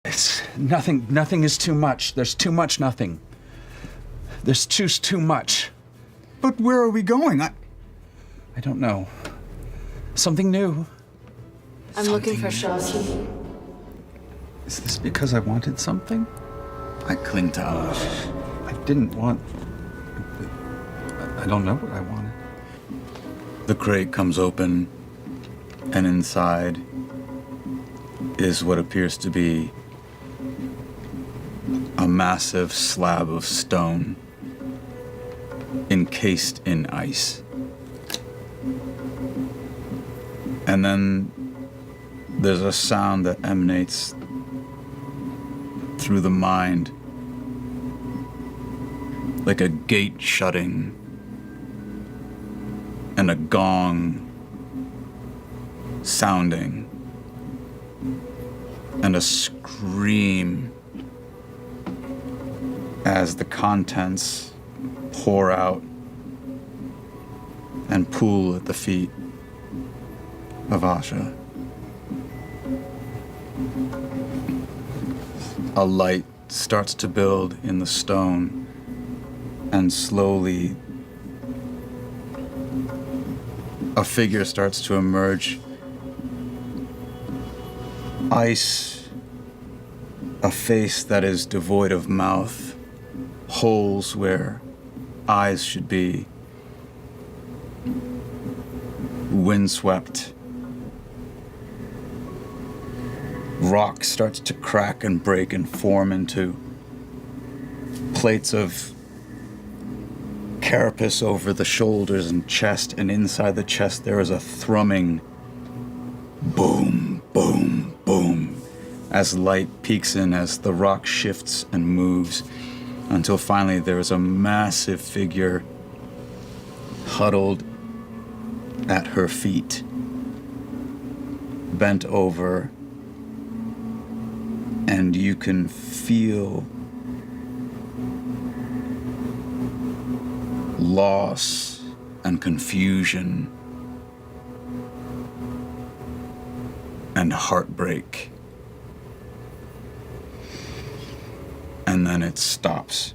It's nothing. Nothing is too much. There's too much nothing. There's too much. But where are we going? I don't know. Something new. I'm looking for Shasi. Is this because I wanted something? I cling to Ash. I didn't want... I don't know what I wanted. The crate comes open, and inside is what appears to be a massive slab of stone encased in ice. And then there's a sound that emanates through the mind, like a gate shutting and a gong sounding and a scream as the contents pour out and pool at the feet of Asha. A light starts to build in the stone, and slowly a figure starts to emerge. Ice, a face that is devoid of mouth, holes where eyes should be, windswept. Rock starts to crack and break and form into plates of carapace over the shoulders and chest, and inside the chest there is a thrumming boom, boom, boom, as light peeks in as the rock shifts and moves, until finally there is a massive figure huddled at her feet, bent over, and you can feel loss and confusion and heartbreak. And then it stops.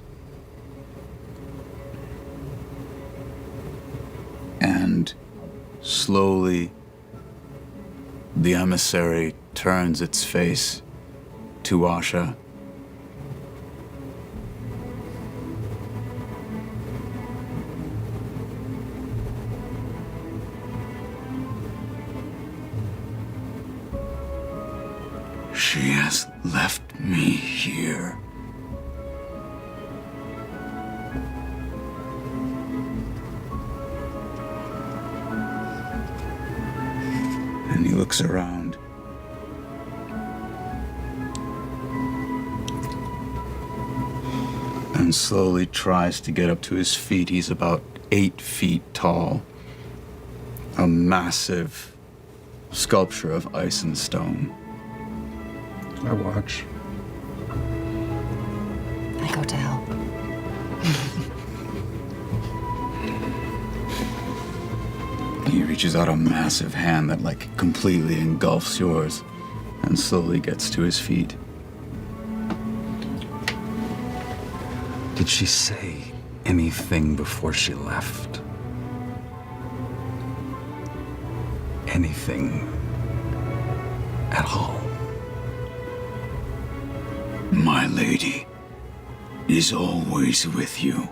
And slowly, the emissary turns its face to Asha. She has left me here. And he looks around. And slowly tries to get up to his feet. He's about 8 feet tall. A massive sculpture of ice and stone. I watch. I go to help. He reaches out a massive hand that like completely engulfs yours and slowly gets to his feet. Did she say anything before she left? Anything at all? My lady is always with you.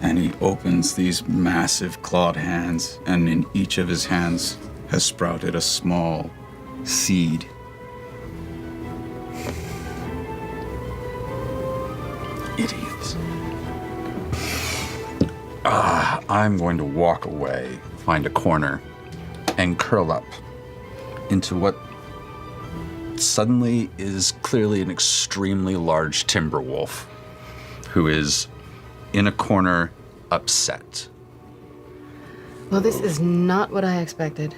And he opens these massive clawed hands, and in each of his hands has sprouted a small seed. Idiots. I'm going to walk away, find a corner, and curl up into what suddenly is clearly an extremely large timber wolf who is in a corner, upset. Well, this is not what I expected.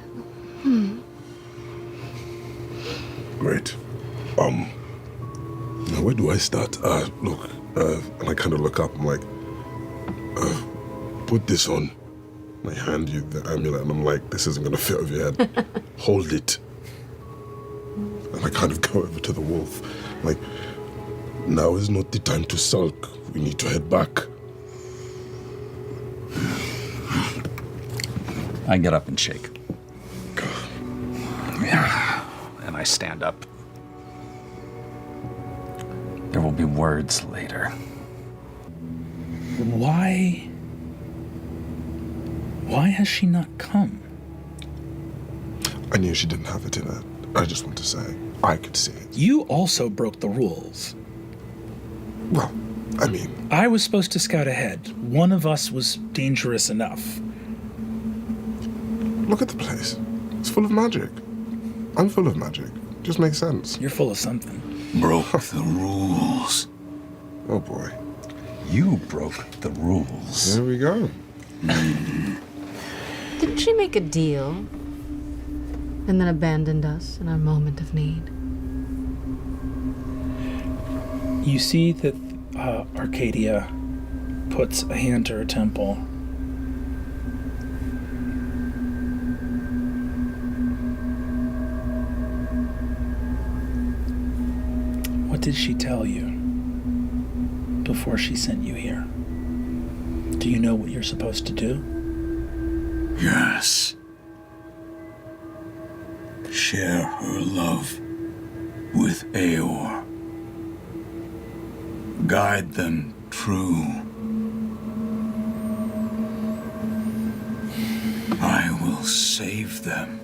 Great. Now where do I start? Look, and I kind of look up, I'm like, put this on. I hand you the amulet, and I'm like, this isn't gonna fit over your head. Hold it. And I kind of go over to the wolf. Like, now is not the time to sulk. We need to head back. I get up and shake. And I stand up. There will be words later. Why has she not come? I knew she didn't have it in her. I just want to say, I could see it. You also broke the rules. Well, I mean, I was supposed to scout ahead. One of us was dangerous enough. look at the place. It's full of magic. I'm full of magic. Just makes sense. You're full of something. Broke the rules. Oh boy. You broke the rules. There we go. Didn't she make a deal and then abandoned us in our moment of need? You see that Arcadia puts a hand to her temple. What did she tell you before she sent you here? Do you know what you're supposed to do? Yes. Share her love with Eor. Guide them true. I will save them.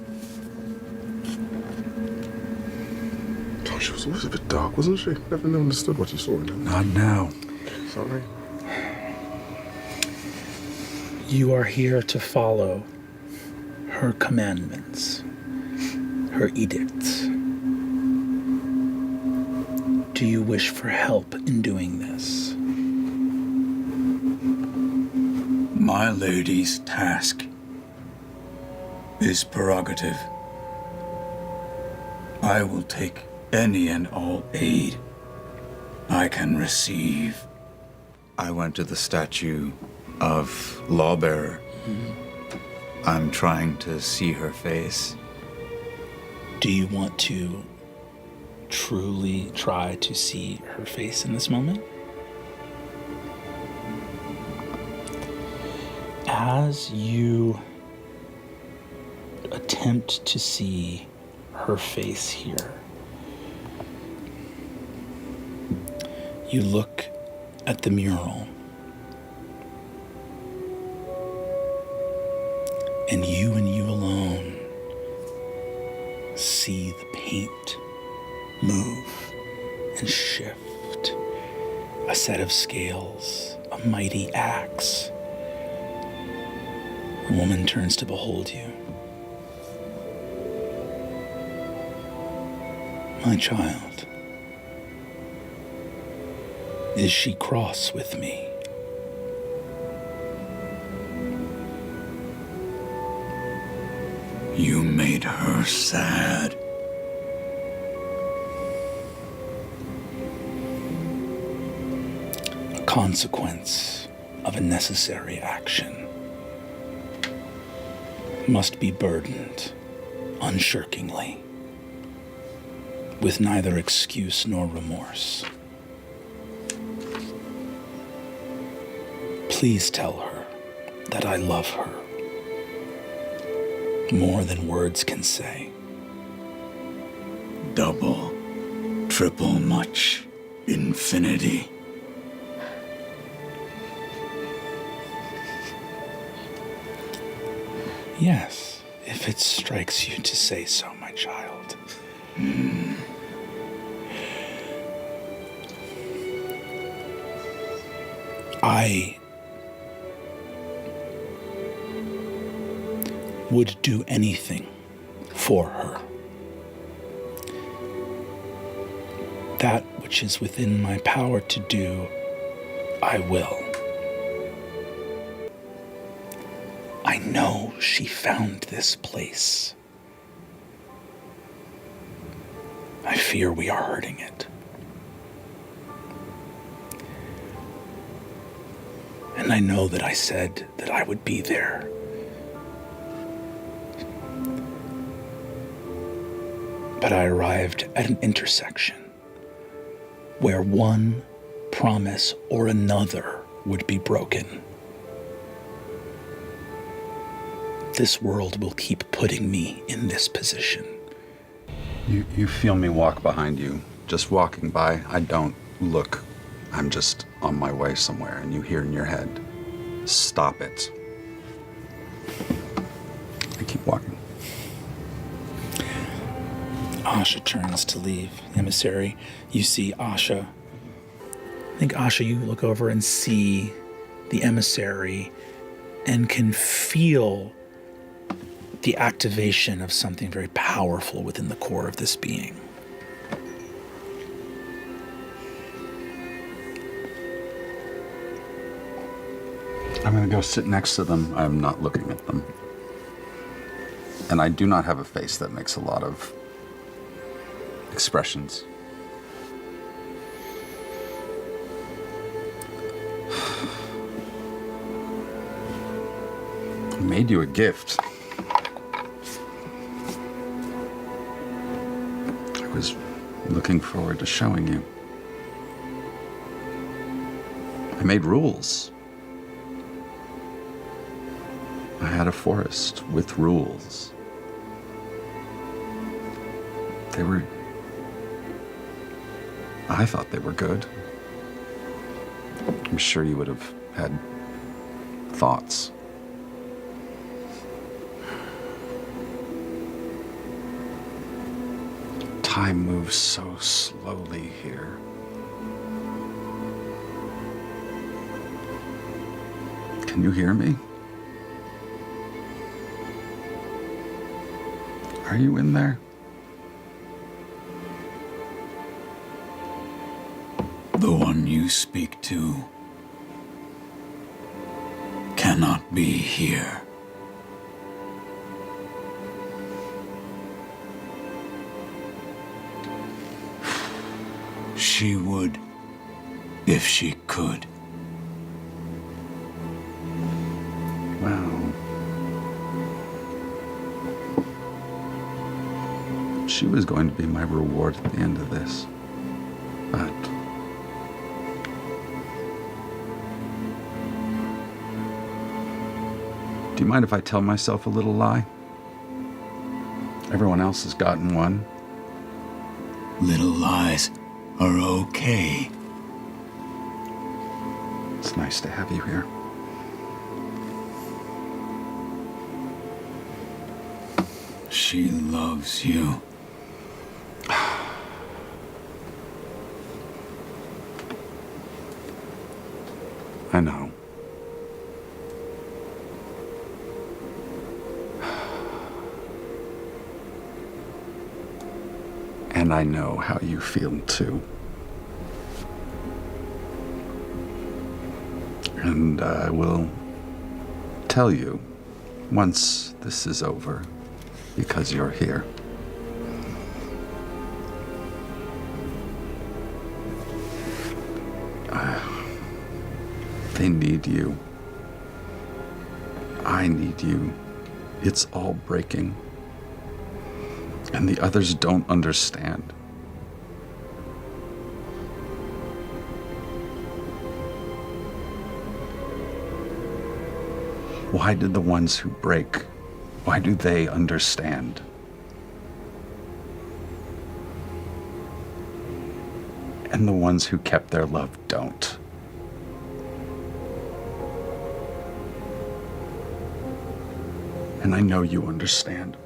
Oh, she was always a bit dark, wasn't she? Never understood what you saw in her. Not now. Sorry. You are here to follow her commandments, her edicts. Do you wish for help in doing this? My lady's task is prerogative. I will take any and all aid I can receive. I went to the statue of lawbearer. I'm trying to see her face. Do you want to truly try to see her face in this moment? As you attempt to see her face here, you look at the mural, and you alone see the paint move and shift. A set of scales, a mighty axe. A woman turns to behold you. My child, is she cross with me? You made her sad. A consequence of a necessary action must be burdened unshirkingly, with neither excuse nor remorse. Please tell her that I love her more than words can say. Double, triple much, infinity. Yes, if it strikes you to say so, my child. I would do anything for her. That which is within my power to do, I will. I know she found this place. I fear we are hurting it. And I know that I said that I would be there. But I arrived at an intersection where one promise or another would be broken. This world will keep putting me in this position. You feel me walk behind you, just walking by. I don't look. I'm just on my way somewhere, and you hear in your head, stop it. I keep walking. Asha turns to leave. Emissary, you see Asha. I think, Asha, you look over and see the emissary and can feel the activation of something very powerful within the core of this being. I'm going to go sit next to them. I'm not looking at them. And I do not have a face that makes a lot of expressions. I made you a gift. I was looking forward to showing you. I made rules. I had a forest with rules. I thought they were good. I'm sure you would have had thoughts. Time moves so slowly here. Can you hear me? Are you in there? The one you speak to cannot be here. She would, if she could. Well, she was going to be my reward at the end of this, but do you mind if I tell myself a little lie? Everyone else has gotten one. Little lies are okay. It's nice to have you here. She loves you. I know. And I know how you feel too. And I will tell you once this is over, because you're here. They need you. I need you. It's all breaking. And the others don't understand. Why did the ones who break, why do they understand? And the ones who kept their love don't. And I know you understand.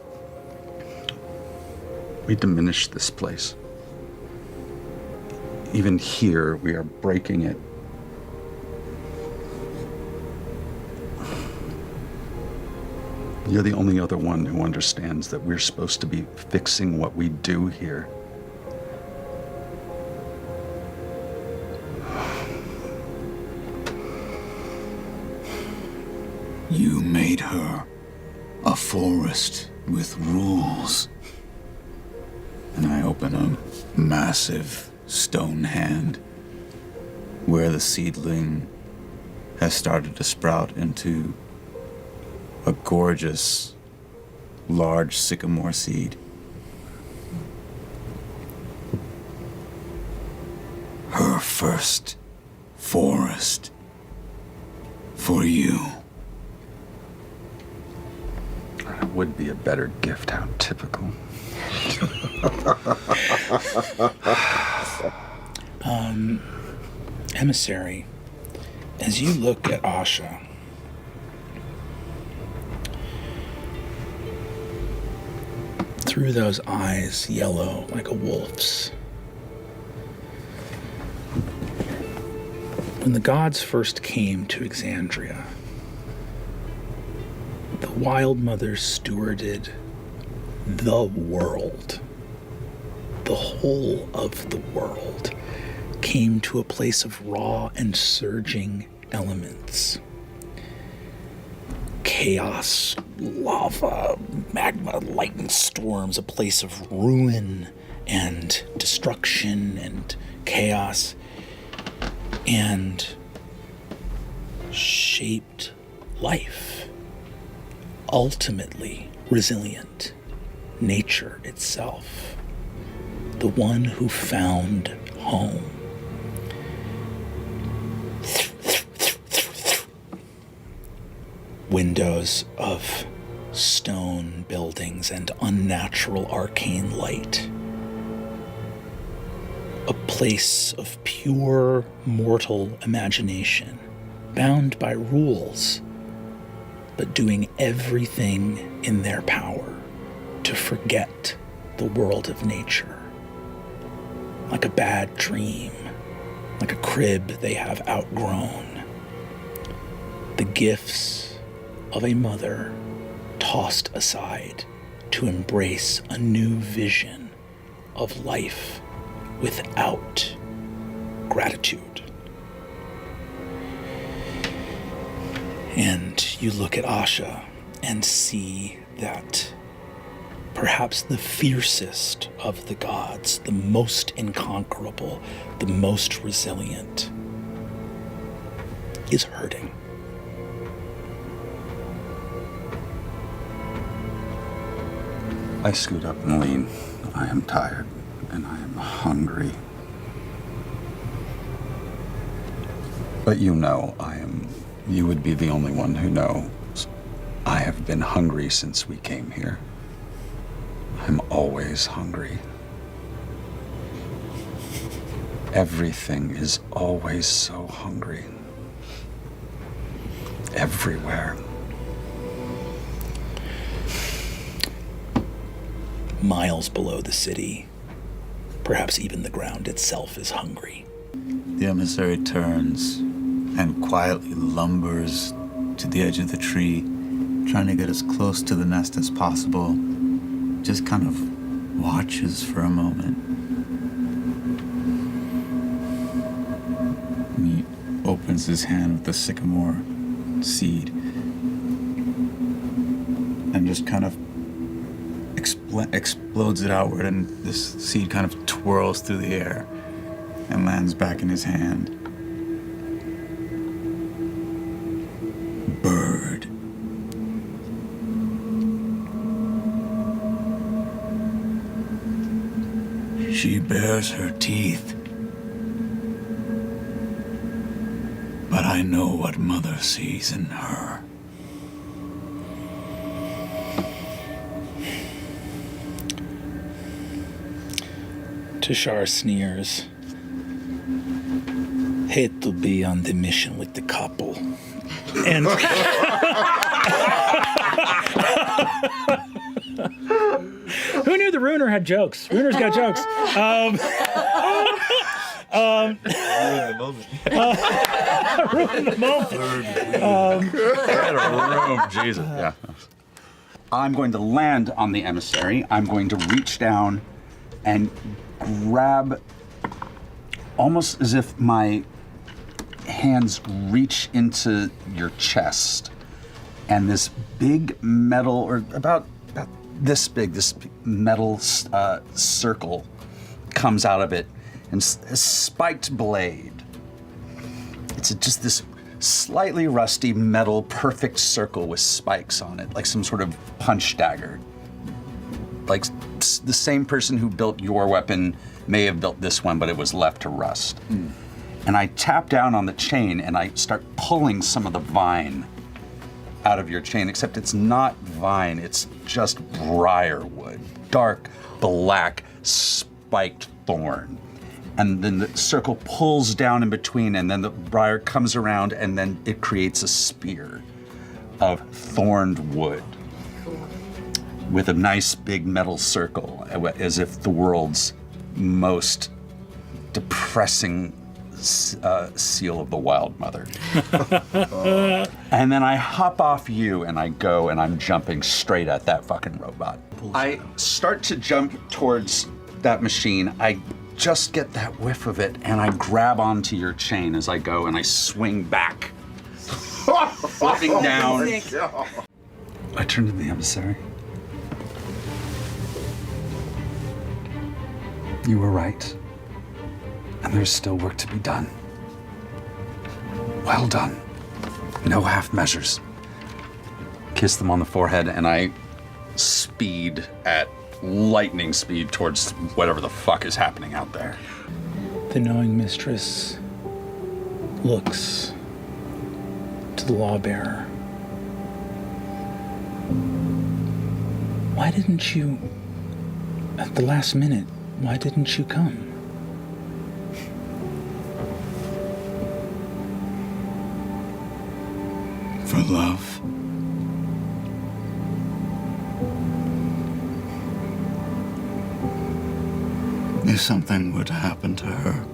We diminish this place. Even here, we are breaking it. You're the only other one who understands that we're supposed to be fixing what we do here. You made her a forest with rules. And I open a massive stone hand where the seedling has started to sprout into a gorgeous, large sycamore seed. first forest for you. That would be a better gift. How typical. Emissary, as you look at Asha, through those eyes, yellow like a wolf's, when the gods first came to Exandria, the wildmother stewarded the world. The whole of the world came to a place of raw and surging elements. Chaos, lava, magma, lightning storms, a place of ruin and destruction and chaos, and shaped life. Ultimately resilient, nature itself, the one who found home. Windows of stone buildings and unnatural arcane light. A place of pure mortal imagination, bound by rules, but doing everything in their power to forget the world of nature. Like a bad dream, like a crib they have outgrown. The gifts of a mother tossed aside to embrace a new vision of life without gratitude. And you look at Asha and see that perhaps the fiercest of the gods, the most inconquerable, the most resilient, is hurting. I scoot up and lean. I am tired and I am hungry. But you know, you would be the only one who knows. I have been hungry since we came here. I'm always hungry. Everything is always so hungry. Everywhere. Miles below the city, perhaps even the ground itself is hungry. The emissary turns and quietly lumbers to the edge of the tree, trying to get as close to the nest as possible. Just kind of watches for a moment. And he opens his hand with the sycamore seed and just kind of explodes it outward, and this seed kind of twirls through the air and lands back in his hand. Bird. She bares her teeth, but I know what Mother sees in her. Tashar sneers. Hate to be on the mission with the couple. And who knew the Ruiner had jokes? Ruiner's got jokes. Ruin the moment. Get a room, Jesus. Yeah. I'm going to land on the emissary. I'm going to reach down and grab, almost as if my hands reach into your chest, and this big metal, or about this big metal circle comes out of it, and a spiked blade. It's just this slightly rusty metal perfect circle with spikes on it, like some sort of punch dagger. Like the same person who built your weapon may have built this one, but it was left to rust. And I tap down on the chain and I start pulling some of the vine out of your chain, except it's not vine, it's just briarwood, dark, black, spiked thorn. And then the circle pulls down in between, and then the briar comes around, and then it creates a spear of thorned wood with a nice big metal circle, as if the world's most depressing seal of the wildmother. And then I hop off you and I go and I'm jumping straight at that fucking robot. I start to jump towards that machine. I just get that whiff of it and I grab onto your chain as I go and I swing back, flipping down. I turn to the emissary. You were right. And there's still work to be done. Well done. No half measures. Kiss them on the forehead, and I speed at lightning speed towards whatever the fuck is happening out there. The knowing mistress looks to the lawbearer. Why didn't you, at the last minute, why didn't you come? For love. If something were to happen to her,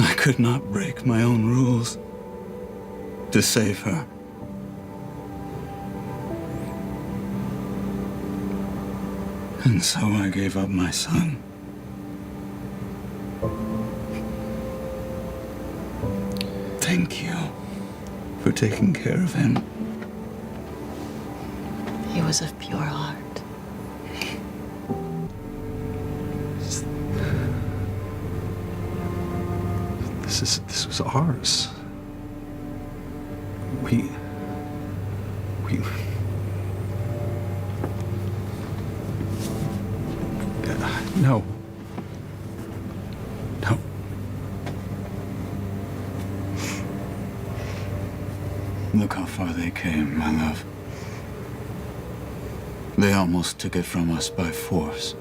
I could not break my own rules to save her. And so I gave up my son. Thank you for taking care of him. He was of pure heart. This was ours. We no. No. Look how far they came, my love. They almost took it from us by force.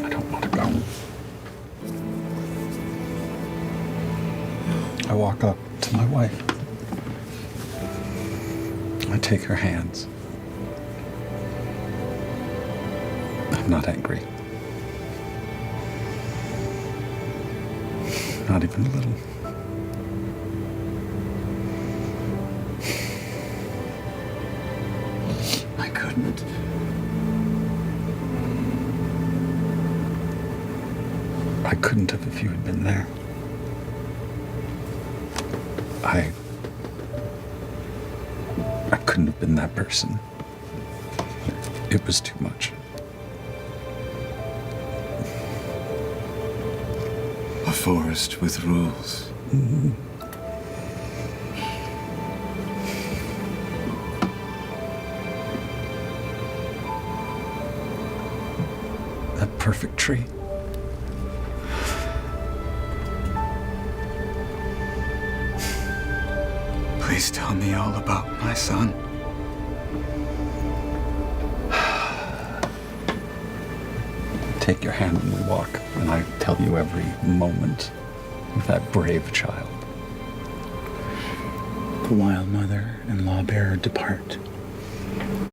I don't want to go. I walk up to my wife. I take her hands. I'm not angry. Not even a little. I couldn't. I couldn't have if you had been there. I couldn't have been that person. It was too much. A forest with rules. Mm-hmm. That perfect tree. Please tell me all about my son. Take your hand when we walk, and I tell you every moment of that brave child. The wildmother and lawbearer depart.